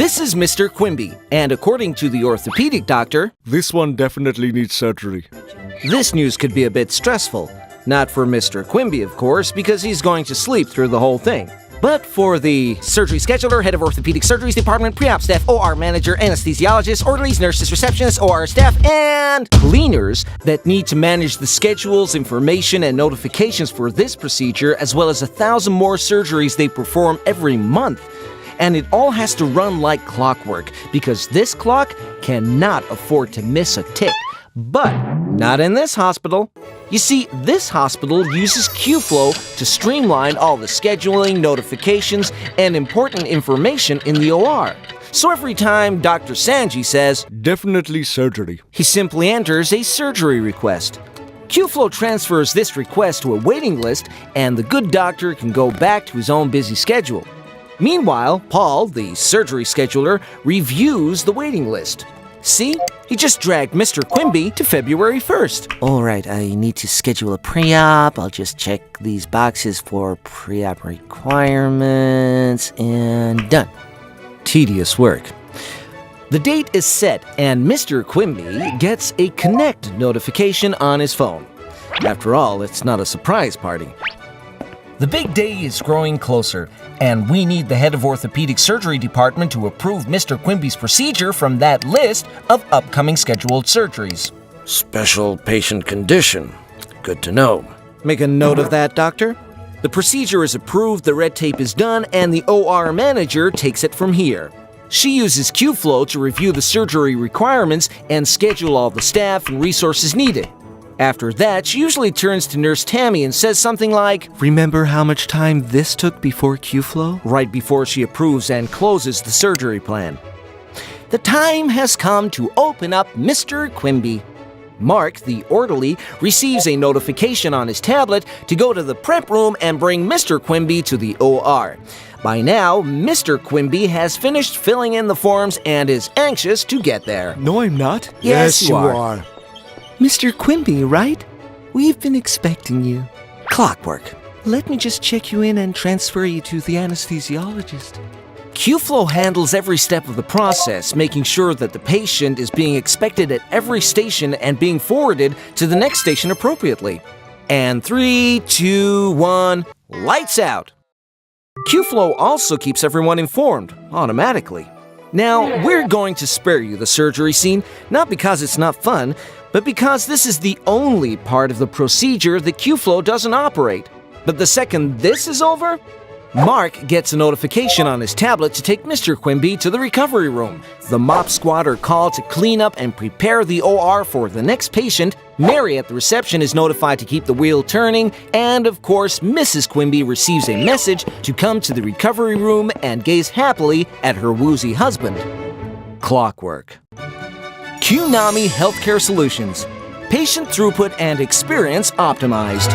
This is Mr. Quimby, and according to the orthopedic doctor, This one definitely needs surgery. this news could be a bit stressful. Not for Mr. Quimby, of course, because he's going to sleep through the whole thing. But for the surgery scheduler, head of orthopedic surgeries department, pre-op staff, OR manager, anesthesiologist, orderlies, nurses, receptionists, OR staff, and cleaners that need to manage the schedules, information, and notifications for this procedure, as well as 1,000 more surgeries they perform every month. And it all has to run like clockwork, because this clock cannot afford to miss a tick. But not in this hospital. You see, this hospital uses Q-Flow to streamline all the scheduling, notifications, and important information in the OR. So every time Dr. Sanji says, Definitely surgery. he simply enters a surgery request. Q-Flow transfers this request to a waiting list, and the good doctor can go back to his own busy schedule. Meanwhile, Paul, the surgery scheduler, reviews the waiting list. See? He just dragged Mr. Quimby to February 1st. All right, I need to schedule a pre-op. I'll just check these boxes for pre-op requirements, and done. Tedious work. The date is set, and Mr. Quimby gets a Connect notification on his phone. After all, it's not a surprise party. The big day is growing closer, and we need the head of orthopedic surgery department to approve Mr. Quimby's procedure from that list of upcoming scheduled surgeries. Special patient condition. Good to know. Make a note of that, doctor. The procedure is approved, the red tape is done, and the OR manager takes it from here. She uses Q-Flow to review the surgery requirements and schedule all the staff and resources needed. After that, she usually turns to Nurse Tammy and says something like, "Remember how much time this took before Q-Flow?" Right before she approves and closes the surgery plan. The time has come to open up Mr. Quimby. Mark, the orderly, receives a notification on his tablet to go to the prep room and bring Mr. Quimby to the OR. By now, Mr. Quimby has finished filling in the forms and is anxious to get there. No, I'm not. Yes, you are. Mr. Quimby, right? We've been expecting you. Clockwork. Let me just check you in and transfer you to the anesthesiologist. Q-Flow handles every step of the process, making sure that the patient is being expected at every station and being forwarded to the next station appropriately. And 3, 2, 1, lights out! Q-Flow also keeps everyone informed, automatically. Now, we're going to spare you the surgery scene, not because it's not fun, but because this is the only part of the procedure that Q-Flow doesn't operate. But the second this is over, Mark gets a notification on his tablet to take Mr. Quimby to the recovery room. The mop squad are called to clean up and prepare the OR for the next patient. Mary at the reception is notified to keep the wheel turning, and of course, Mrs. Quimby receives a message to come to the recovery room and gaze happily at her woozy husband. Clockwork. Q-nomy Healthcare Solutions. Patient throughput and experience optimized.